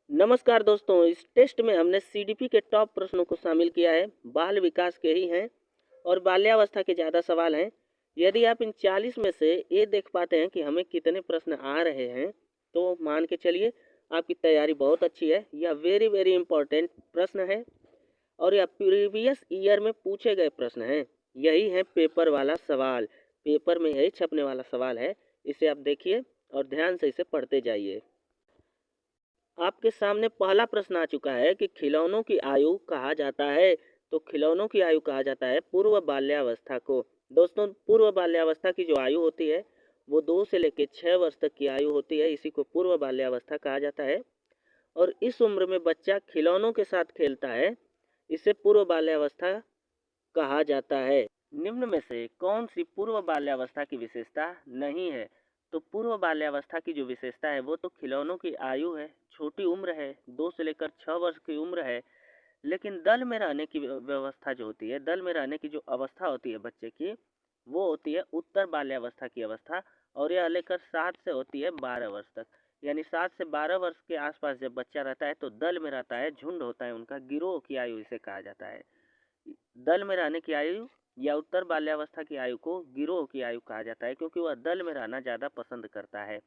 नमस्कार दोस्तों, इस टेस्ट में हमने सीडीपी के टॉप प्रश्नों को शामिल किया है। बाल विकास के ही हैं और बाल्यावस्था के ज़्यादा सवाल हैं। यदि आप इन 40 में से ये देख पाते हैं कि हमें कितने प्रश्न आ रहे हैं, तो मान के चलिए आपकी तैयारी बहुत अच्छी है। यह वेरी वेरी इंपॉर्टेंट प्रश्न है और यह प्रीवियस ईयर में पूछे गए प्रश्न हैं। यही है पेपर वाला सवाल, पेपर में यही छपने वाला सवाल है। इसे आप देखिए और ध्यान से इसे पढ़ते जाइए। आपके सामने पहला प्रश्न आ चुका है कि खिलौनों की आयु कहा जाता है। तो खिलौनों की आयु कहा जाता है पूर्व बाल्यावस्था को। दोस्तों, पूर्व बाल्यावस्था की जो आयु होती है वो 2 से लेकर 6 वर्ष तक की आयु होती है। इसी को पूर्व बाल्यावस्था कहा जाता है और इस उम्र में बच्चा खिलौनों के साथ खेलता है। इसे पूर्व बाल्यावस्था कहा जाता है। निम्न में से कौन सी पूर्व बाल्यावस्था की विशेषता नहीं है? तो पूर्व बाल्यावस्था की जो विशेषता है वो तो खिलौनों की आयु है, छोटी उम्र है, 2 से लेकर 6 वर्ष की उम्र है। लेकिन दल में रहने की व्यवस्था जो होती है, दल में रहने की जो अवस्था होती है बच्चे की, वो होती है उत्तर बाल्यावस्था की अवस्था और यह लेकर 7 से होती है 12 वर्ष तक। यानी 7 से 12 वर्ष के आसपास जब बच्चा रहता है तो दल में रहता है, झुंड होता है उनका, गिरोह की आयु इसे कहा जाता है। दल में रहने की आयु या उत्तर बाल्यावस्था की आयु को गिरोह की आयु कहा जाता है, क्योंकि वह दल में रहना ज़्यादा पसंद करता है।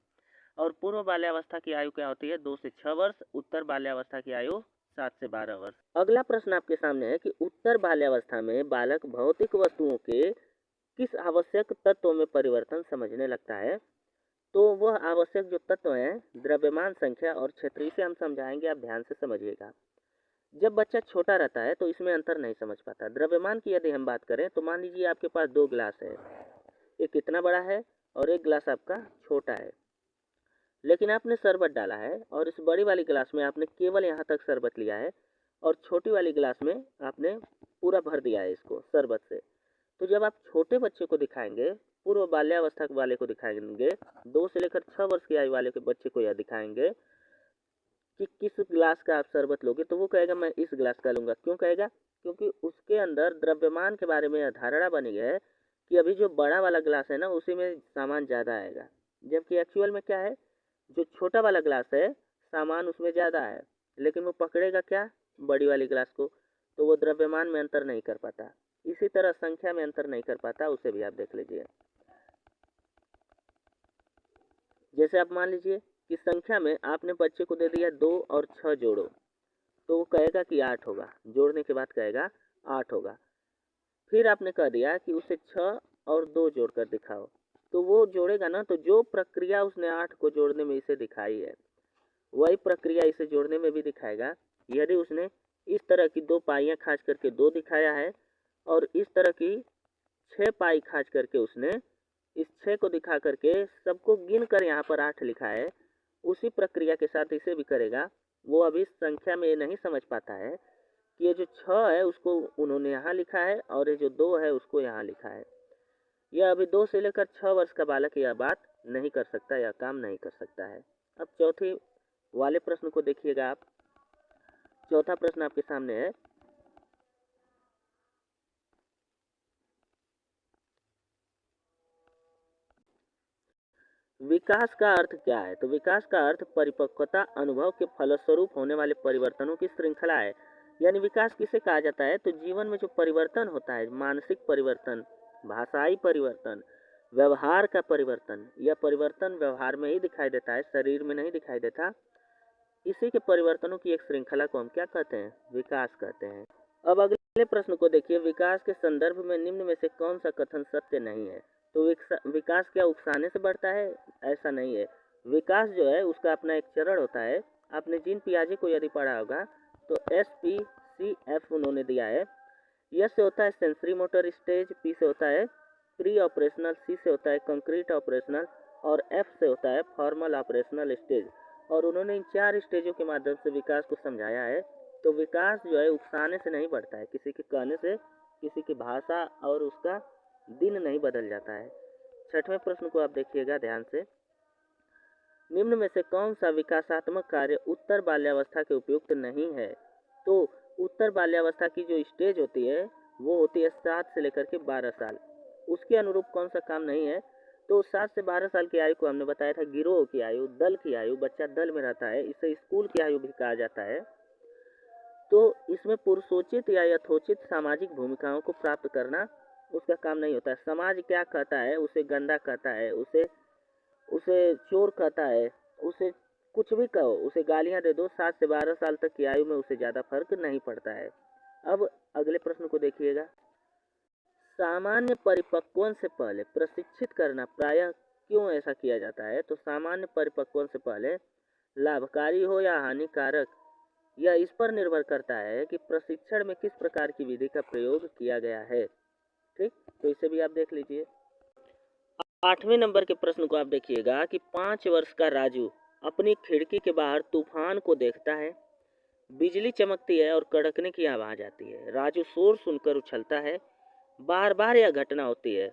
और पूर्व बाल्यावस्था की आयु क्या होती है? 2 से 6 वर्ष। उत्तर बाल्यावस्था की आयु 7 से 12 वर्ष। अगला प्रश्न आपके सामने है कि उत्तर बाल्यावस्था में बालक भौतिक वस्तुओं के किस आवश्यक तत्वों में परिवर्तन समझने लगता है? तो वह आवश्यक जो तत्व हैं, द्रव्यमान, संख्या और क्षेत्र, इसे हम समझाएंगे, आप ध्यान से समझिएगा। जब बच्चा छोटा रहता है तो इसमें अंतर नहीं समझ पाता। द्रव्यमान की यदि हम बात करें तो मान लीजिए आपके पास 2 गिलास है, एक कितना बड़ा है और एक गिलास आपका छोटा है। लेकिन आपने शरबत डाला है और इस बड़ी वाली गिलास में आपने केवल यहाँ तक शरबत लिया है और छोटी वाली गिलास में आपने पूरा भर दिया है इसको शरबत से। तो जब आप छोटे बच्चे को दिखाएंगे, पूर्व बाल्यावस्था वाले को दिखाएंगे, 2 से लेकर 6 वर्ष की आयु वाले के बच्चे को यह दिखाएंगे कि किस गिलास का आप शरबत लोगे, तो वो कहेगा मैं इस गिलास का लूँगा। क्यों कहेगा? क्योंकि उसके अंदर द्रव्यमान के बारे में यह धारणा बनी है कि अभी जो बड़ा वाला गिलास है ना, उसी में सामान ज़्यादा आएगा। जबकि एक्चुअल में क्या है, जो छोटा वाला गिलास है सामान उसमें ज़्यादा है, लेकिन वो पकड़ेगा क्या? बड़ी वाली गिलास को। तो वो द्रव्यमान में अंतर नहीं कर पाता। इसी तरह संख्या में अंतर नहीं कर पाता, उसे भी आप देख लीजिए। जैसे आप मान लीजिए कि संख्या में आपने बच्चे को दे दिया 2 और 6 जोड़ो, तो वो कहेगा कि 8 होगा। जोड़ने के बाद कहेगा 8 होगा। फिर आपने कह दिया कि उसे 6 और 2 जोड़कर दिखाओ, तो वो जोड़ेगा ना, तो जो प्रक्रिया उसने 8 को जोड़ने में इसे दिखाई है, वही प्रक्रिया इसे जोड़ने में भी दिखाएगा। यदि उसने इस तरह की 2 पाइयाँ खाँच करके 2 दिखाया है और इस तरह की 6 पाई खाँच करके उसने इस 6 को दिखा करके सबको गिन कर यहाँ पर 8 लिखा है, उसी प्रक्रिया के साथ इसे भी करेगा। वो अभी संख्या में ये नहीं समझ पाता है कि ये जो 6 है उसको उन्होंने यहाँ लिखा है और ये जो 2 है उसको यहाँ लिखा है। यह अभी 2 से लेकर 6 वर्ष का बालक यह बात नहीं कर सकता, यह काम नहीं कर सकता है। अब चौथे वाले प्रश्न को देखिएगा आप। चौथा प्रश्न आपके सामने है, विकास का अर्थ क्या है? तो विकास का अर्थ परिपक्वता, अनुभव के फलस्वरूप होने वाले परिवर्तनों की श्रृंखला है। यानी विकास किसे कहा जाता है? तो जीवन में जो परिवर्तन होता है, मानसिक परिवर्तन, भाषाई परिवर्तन, व्यवहार का परिवर्तन, यह परिवर्तन व्यवहार में ही दिखाई देता है, शरीर में नहीं दिखाई देता। इसी के परिवर्तनों की एक श्रृंखला को हम क्या कहते हैं? विकास कहते हैं। अब अगले प्रश्न को देखिए, विकास के संदर्भ में निम्न में से कौन सा कथन सत्य नहीं है? तो विकास क्या उकसाने से बढ़ता है? ऐसा नहीं है। विकास जो है उसका अपना एक चरण होता है। आपने जीन पियाजे को यदि पढ़ा होगा तो SPCF उन्होंने दिया है। एस से होता है सेंसरी मोटर स्टेज, पी से होता है प्री ऑपरेशनल, सी से होता है कंक्रीट ऑपरेशनल और एफ से होता है फॉर्मल ऑपरेशनल स्टेज। और उन्होंने इन 4 स्टेजों के माध्यम से विकास को समझाया है। तो विकास जो है उकसाने से नहीं बढ़ता है, किसी के कहने से, किसी की भाषा और उसका दिन नहीं बदल जाता है। छठवें प्रश्न को आप देखिएगा ध्यान से। निम्न में से कौन सा विकासात्मक कार्य उत्तर बाल्यावस्था के उपयुक्त नहीं है? तो उत्तर बाल्यावस्था की जो स्टेज होती है वो होती है 7 से लेकर के 12 साल। उसके अनुरूप कौन सा काम नहीं है? तो 7 से 12 साल की आयु को हमने बताया था गिरोह की आयु, दल की आयु, बच्चा दल में रहता है, इसे स्कूल की आयु भी कहा जाता है। तो इसमें पुरुषोचित या यथोचित सामाजिक भूमिकाओं को प्राप्त करना उसका काम नहीं होता है। समाज क्या कहता है, उसे गंदा कहता है, उसे उसे चोर कहता है, उसे कुछ भी कहो, उसे गालियां दे दो, 7 से 12 साल तक की आयु में उसे ज़्यादा फर्क नहीं पड़ता है। अब अगले प्रश्न को देखिएगा। सामान्य परिपक्वन से पहले प्रशिक्षित करना प्रायः क्यों ऐसा किया जाता है? तो सामान्य परिपक्वन से पहले लाभकारी हो या हानिकारक, यह इस पर निर्भर करता है कि प्रशिक्षण में किस प्रकार की विधि का प्रयोग किया गया है। ठीक, तो इसे भी आप देख लीजिए। 8वें नंबर के प्रश्न को आप देखिएगा कि 5 वर्ष का राजू अपनी खिड़की के बाहर तूफान को देखता है। बिजली चमकती है और कड़कने की आवाज आती है। राजू शोर सुनकर उछलता है। बार बार यह घटना होती है।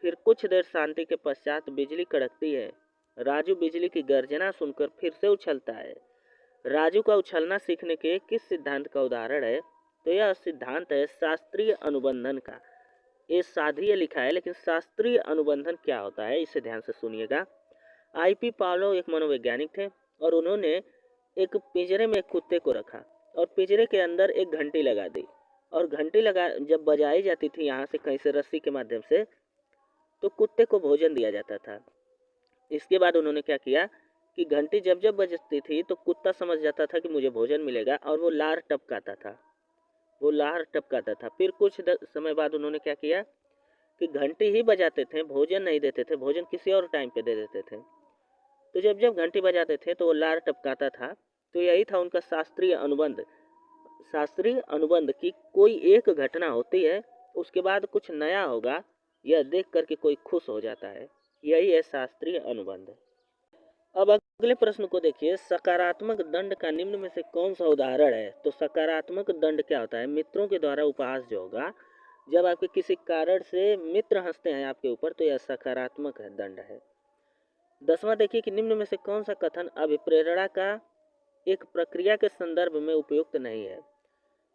फिर कुछ देर शांति के पश्चात बिजली कड़कती है। राजू बिजली की गर्जना सुनकर फिर से उछलता है। राजू का उछलना सीखने के किस सिद्धांत का उदाहरण है? तो यह सिद्धांत है शास्त्रीय अनुबंधन का। ये साधिय लिखा है, लेकिन शास्त्रीय अनुबंधन क्या होता है इसे ध्यान से सुनिएगा। I.P. पावलोव एक मनोवैज्ञानिक थे और उन्होंने एक पिंजरे में एक कुत्ते को रखा और पिंजरे के अंदर एक घंटी लगा दी, और घंटी लगा जब बजाई जाती थी यहाँ से कहीं से रस्सी के माध्यम से, तो कुत्ते को भोजन दिया जाता था। इसके बाद उन्होंने क्या किया कि घंटी जब जब बजती थी तो कुत्ता समझ जाता था कि मुझे भोजन मिलेगा और वो लार टपकाता था। फिर कुछ समय बाद उन्होंने क्या किया कि घंटी ही बजाते थे, भोजन नहीं देते थे, भोजन किसी और टाइम पे दे देते थे। तो जब जब घंटी बजाते थे तो वो लार टपकाता था। तो यही था उनका शास्त्रीय अनुबंध। शास्त्रीय अनुबंध की कोई एक घटना होती है, उसके बाद कुछ नया होगा, यह देख करके कोई खुश हो जाता है। यही है शास्त्रीय अनुबंध। अब अगले प्रश्न को देखिए। सकारात्मक दंड का निम्न में से कौन सा उदाहरण है? तो सकारात्मक दंड क्या होता है? मित्रों के द्वारा उपहास जो होगा, जब आपके किसी कारण से मित्र हंसते हैं आपके ऊपर, तो यह सकारात्मक है, दंड है। 10वां देखिए कि निम्न में से कौन सा कथन अभिप्रेरणा का एक प्रक्रिया के संदर्भ में उपयुक्त नहीं है?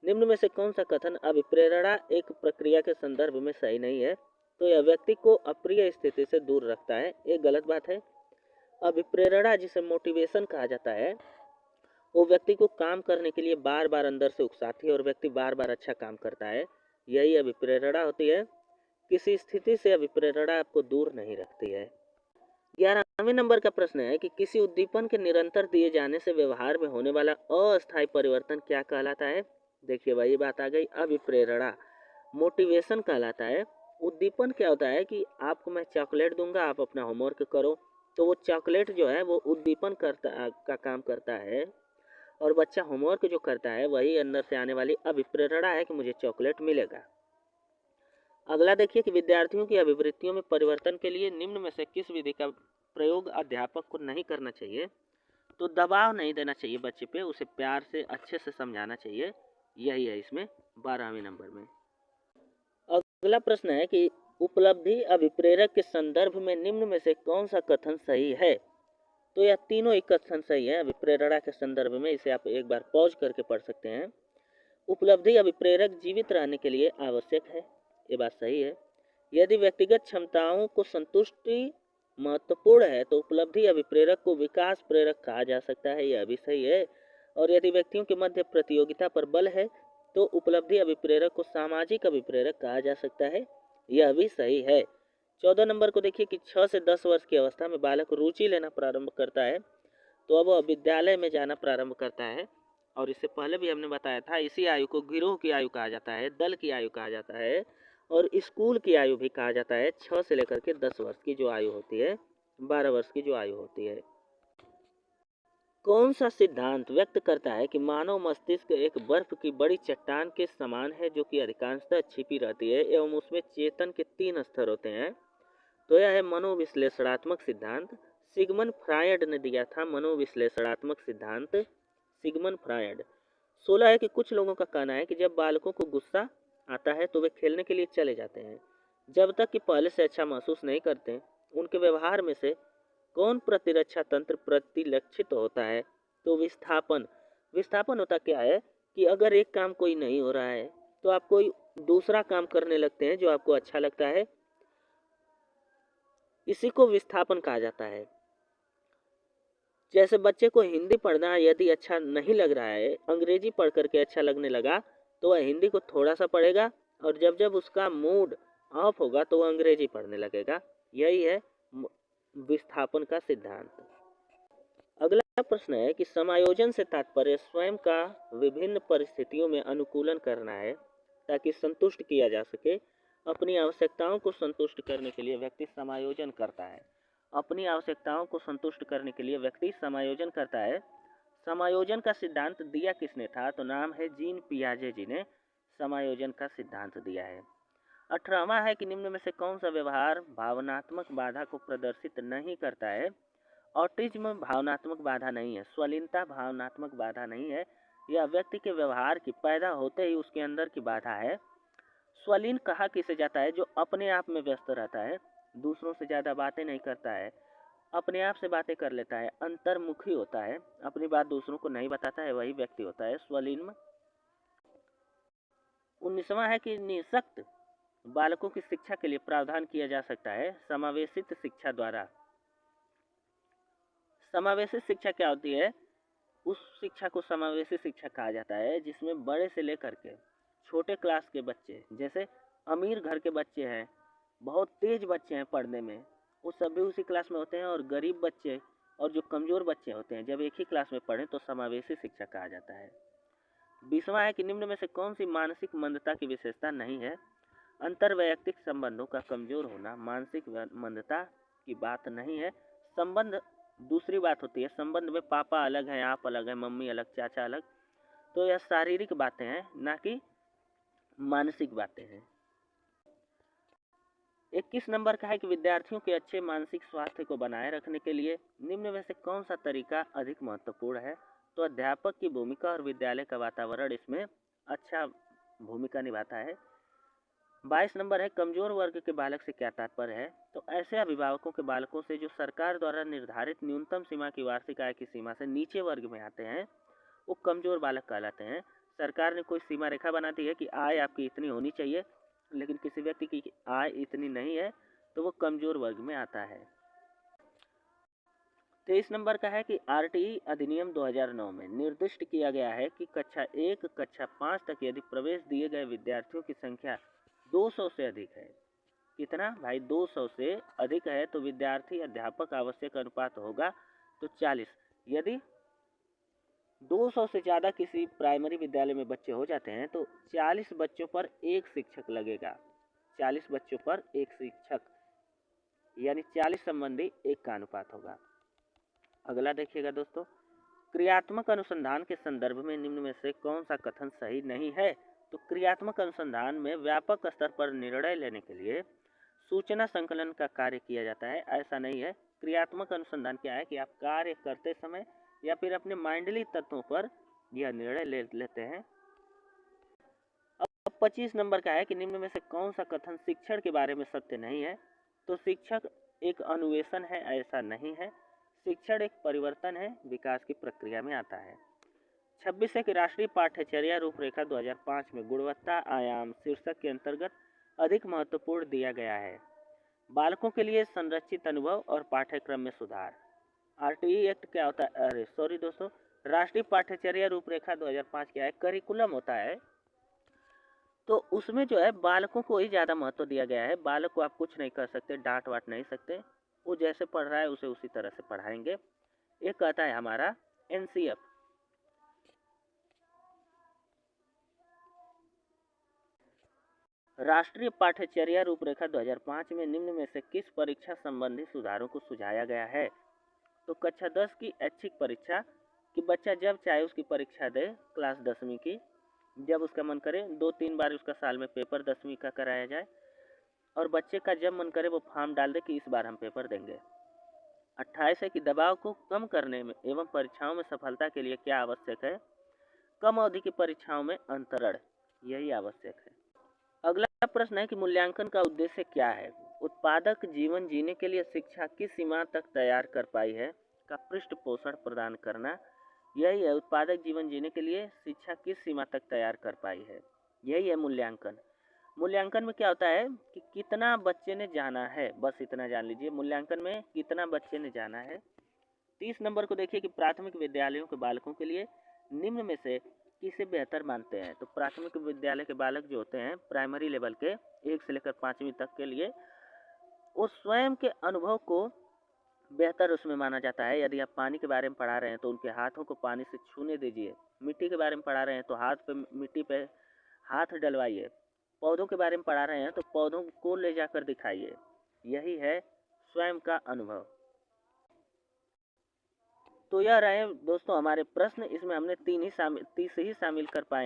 निम्न में से कौन सा कथन अभिप्रेरणा एक प्रक्रिया के संदर्भ में सही नहीं है? तो यह व्यक्ति को अप्रिय स्थिति से दूर रखता है, एक गलत बात है। अभिप्रेरणा जिसे मोटिवेशन कहा जाता है, वो व्यक्ति को काम करने के लिए बार बार अंदर से उकसाती है और व्यक्ति बार बार अच्छा काम करता है, यही अभिप्रेरणा होती है। किसी स्थिति से अभिप्रेरणा आपको दूर नहीं रखती है। 11वें नंबर का प्रश्न है कि किसी उद्दीपन के निरंतर दिए जाने से व्यवहार में होने वाला अस्थायी परिवर्तन क्या कहलाता है? देखिए वही बात आ गई, अभिप्रेरणा, मोटिवेशन कहलाता है। उद्दीपन क्या होता है कि आपको मैं चॉकलेट दूंगा, आप अपना होमवर्क करो, तो वो चॉकलेट जो है वो उद्दीपन का काम करता है, और बच्चा होमवर्क जो करता है वही अंदर से आने वाली अभिप्रेरणा है कि मुझे चॉकलेट मिलेगा। अगला देखिए कि विद्यार्थियों की अभिवृत्तियों में परिवर्तन के लिए निम्न में से किस विधि का प्रयोग अध्यापक को नहीं करना चाहिए? तो दबाव नहीं देना चाहिए बच्चे पे, उसे प्यार से अच्छे से समझाना चाहिए, यही है इसमें 12वें नंबर में। अगला प्रश्न है कि उपलब्धि अभिप्रेरक के संदर्भ में निम्न में से कौन सा कथन सही है? तो यह तीनों ही कथन सही है अभिप्रेरणा के संदर्भ में। इसे आप एक बार पॉज करके पढ़ सकते हैं। उपलब्धि अभिप्रेरक जीवित रहने के लिए आवश्यक है, ये बात सही है। यदि व्यक्तिगत क्षमताओं को संतुष्टि महत्वपूर्ण है तो उपलब्धि अभिप्रेरक को विकास प्रेरक कहा जा सकता है, यह भी सही है। और यदि व्यक्तियों के मध्य प्रतियोगिता पर बल है तो उपलब्धि अभिप्रेरक को सामाजिक अभिप्रेरक कहा जा सकता है, यह भी सही है। 14 नंबर को देखिए कि 6 से 10 वर्ष की अवस्था में बालक रुचि लेना प्रारंभ करता है, तो अब वह विद्यालय में जाना प्रारंभ करता है। और इससे पहले भी हमने बताया था, इसी आयु को गिरोह की आयु कहा जाता है, दल की आयु कहा जाता है, और स्कूल की आयु भी कहा जाता है। 6 से लेकर के 10 वर्ष की जो आयु होती है, 12 वर्ष की जो आयु होती है। कौन सा सिद्धांत व्यक्त करता है कि मानव मस्तिष्क एक बर्फ की बड़ी चट्टान के समान है जो कि अधिकांशतः छिपी रहती है एवं उसमें चेतन के 3 स्तर होते हैं? तो यह है मनोविश्लेषणात्मक सिद्धांत। सिगमंड फ्रायड ने दिया था मनोविश्लेषणात्मक सिद्धांत, सिगमंड फ्रायड। 16 है कि कुछ लोगों का कहना है कि जब बालकों को गुस्सा आता है तो वे खेलने के लिए चले जाते हैं, जब तक कि पहले से अच्छा महसूस नहीं करते। उनके व्यवहार में से कौन प्रतिरक्षा तंत्र प्रतिलक्षित होता है? तो विस्थापन। विस्थापन होता क्या है कि अगर एक काम कोई नहीं हो रहा है तो आप कोई दूसरा काम करने लगते हैं जो आपको अच्छा लगता है, इसी को विस्थापन कहा जाता है। जैसे बच्चे को हिंदी पढ़ना यदि अच्छा नहीं लग रहा है, अंग्रेजी पढ़ करके अच्छा लगने लगा, तो वह हिंदी को थोड़ा सा पढ़ेगा और जब जब उसका मूड ऑफ होगा तो वह अंग्रेजी पढ़ने लगेगा। यही है विस्थापन का सिद्धांत। अगला प्रश्न है कि समायोजन से तात्पर्य स्वयं का विभिन्न परिस्थितियों में अनुकूलन करना है ताकि संतुष्ट किया जा सके। अपनी आवश्यकताओं को संतुष्ट करने के लिए व्यक्ति समायोजन करता है। अपनी आवश्यकताओं को संतुष्ट करने के लिए व्यक्ति समायोजन करता है। समायोजन का सिद्धांत दिया किसने था? तो नाम है जीन पियाजे जी ने समायोजन का सिद्धांत दिया है। 18वां है कि निम्न में से कौन सा व्यवहार भावनात्मक बाधा को प्रदर्शित नहीं करता है? ऑटिज्म भावनात्मक बाधा नहीं है, स्वलीनता भावनात्मक बाधा नहीं है, यह व्यक्ति के व्यवहार की पैदा होते ही उसके अंदर की बाधा है। स्वलीन कहा किसे जाता है? जो अपने आप में व्यस्त रहता है, दूसरों से ज़्यादा बातें नहीं करता है, अपने आप से बातें कर लेता है, अंतर्मुखी होता है, अपनी बात दूसरों को नहीं बताता है, वही व्यक्ति होता है स्वलीन। 19वां है कि निःशक्त बालकों की शिक्षा के लिए प्रावधान किया जा सकता है समावेशित शिक्षा द्वारा। समावेशित शिक्षा क्या होती है? उस शिक्षा को समावेशी शिक्षा कहा जाता है जिसमें बड़े से लेकर के छोटे क्लास के बच्चे, जैसे अमीर घर के बच्चे हैं, बहुत तेज बच्चे हैं पढ़ने में, वो सभी उसी क्लास में होते हैं, और गरीब बच्चे और जो कमज़ोर बच्चे होते हैं जब एक ही क्लास में पढ़ें तो समावेशी शिक्षा कहा जाता है। 20वां है कि निम्न में से कौन सी मानसिक मंदता की विशेषता नहीं है? अंतर्वैयक्तिक संबंधों का कमजोर होना मानसिक मंदता की बात नहीं है। संबंध दूसरी बात होती है, संबंध में पापा अलग हैं, आप अलग हैं, मम्मी अलग, चाचा अलग, तो यह शारीरिक बातें हैं, ना कि मानसिक बातें हैं। 21 नंबर का है कि विद्यार्थियों के अच्छे मानसिक स्वास्थ्य को बनाए रखने के लिए निम्न में से कौन सा तरीका अधिक महत्वपूर्ण है? तो अध्यापक की भूमिका और विद्यालय का वातावरण इसमें अच्छा भूमिका निभाता है। 22 नंबर है कमजोर वर्ग के बालक से क्या तात्पर्य है? तो ऐसे अभिभावकों के बालकों से जो सरकार द्वारा निर्धारित न्यूनतम सीमा की वार्षिक आय की सीमा से नीचे वर्ग में आते हैं, वो कमजोर बालक कहलाते हैं। सरकार ने कोई सीमा रेखा बना दी है कि आय आपकी इतनी होनी चाहिए, लेकिन किसी व्यक्ति की आय इतनी नहीं है तो वो कमजोर वर्ग में आता है। 23 नंबर का है कि आरटीई अधिनियम 2009 में निर्दिष्ट किया गया है कि कक्षा 1 कक्षा 5 तक यदि प्रवेश दिए गए विद्यार्थियों की संख्या 200 से अधिक है, कितना भाई? 200 से अधिक है तो विद्यार्थी अध्यापक आवश्यक अनुपात होगा तो 40। यदि 200 से ज़्यादा किसी प्राइमरी विद्यालय में बच्चे हो जाते हैं तो 40 बच्चों पर एक शिक्षक लगेगा। 40 बच्चों पर एक शिक्षक, यानी 40 संबंधी एक का अनुपात होगा। अगला देखिएगा दोस्तों, क्रियात्मक अनुसंधान के संदर्भ में निम्न में से कौन सा कथन सही नहीं है? तो क्रियात्मक अनुसंधान में व्यापक स्तर पर निर्णय लेने के लिए सूचना संकलन का कार्य किया जाता है, ऐसा नहीं है। क्रियात्मक अनुसंधान क्या है कि आप कार्य करते समय या फिर अपने माइंडली तत्वों पर यह निर्णय ले लेते हैं। अब 25 नंबर का है कि निम्न में से कौन सा कथन शिक्षण के बारे में सत्य नहीं है? तो शिक्षक एक अन्वेषण है, ऐसा नहीं है। शिक्षण एक परिवर्तन है, विकास की प्रक्रिया में आता है। 26 है कि राष्ट्रीय पाठ्यचर्या रूपरेखा 2005 में गुणवत्ता आयाम शीर्षक के अंतर्गत अधिक महत्वपूर्ण दिया गया है बालकों के लिए संरचित अनुभव और पाठ्यक्रम में सुधार। आरटीई एक्ट क्या होता है? अरे सॉरी दोस्तों, राष्ट्रीय पाठ्यचर्या रूपरेखा 2005 क्या है? करिकुलम होता है। तो उसमें जो है बालकों को ही ज़्यादा महत्व दिया गया है। बालक को आप कुछ नहीं कर सकते, डांट वाट नहीं सकते, वो जैसे पढ़ रहा है उसे उसी तरह से पढ़ाएंगे। एक कहता है हमारा एनसीएफ, राष्ट्रीय पाठ्यचर्या रूपरेखा 2005 में निम्न में से किस परीक्षा संबंधी सुधारों को सुझाया गया है? तो कक्षा 10 की ऐच्छिक परीक्षा कि बच्चा जब चाहे उसकी परीक्षा दे, क्लास 10वीं की, जब उसका मन करे 2-3 बार उसका साल में पेपर 10वीं का कराया जाए, और बच्चे का जब मन करे वो फॉर्म डाल दे कि इस बार हम पेपर देंगे। 28 है कि दबाव को कम करने में एवं परीक्षाओं में सफलता के लिए क्या आवश्यक है? कम अवधि की परीक्षाओं में अंतरण, यही आवश्यक है। अगला प्रश्न है कि मूल्यांकन का उद्देश्य क्या है? उत्पादक जीवन जीने के लिए शिक्षा किस सीमा तक तैयार कर पाई है का पृष्ठपोषण प्रदान करना, यही है। उत्पादक जीवन जीने के लिए शिक्षा किस सीमा तक तैयार कर पाई है, यही है मूल्यांकन। मूल्यांकन में क्या होता है कि कितना बच्चे ने जाना है, बस इतना जान लीजिए, मूल्यांकन में कितना बच्चे ने जाना है। 30 नंबर को देखिए कि प्राथमिक विद्यालयों के बालकों के लिए निम्न में से किसे बेहतर मानते हैं। तो प्राथमिक विद्यालय के बालक जो होते हैं प्राइमरी लेवल के 1 से लेकर 5वीं तक के लिए, वो स्वयं के अनुभव को बेहतर उसमें माना जाता है। यदि आप पानी के बारे में पढ़ा रहे हैं तो उनके हाथों को पानी से छूने दीजिए, मिट्टी के बारे में पढ़ा रहे हैं तो मिट्टी पे हाथ डलवाइए, पौधों के बारे में पढ़ा रहे हैं तो पौधों को ले जाकर दिखाइए। यही है स्वयं का अनुभव। तो यह रहे दोस्तों हमारे प्रश्न, इसमें हमने 30 ही शामिल कर पाए हैं।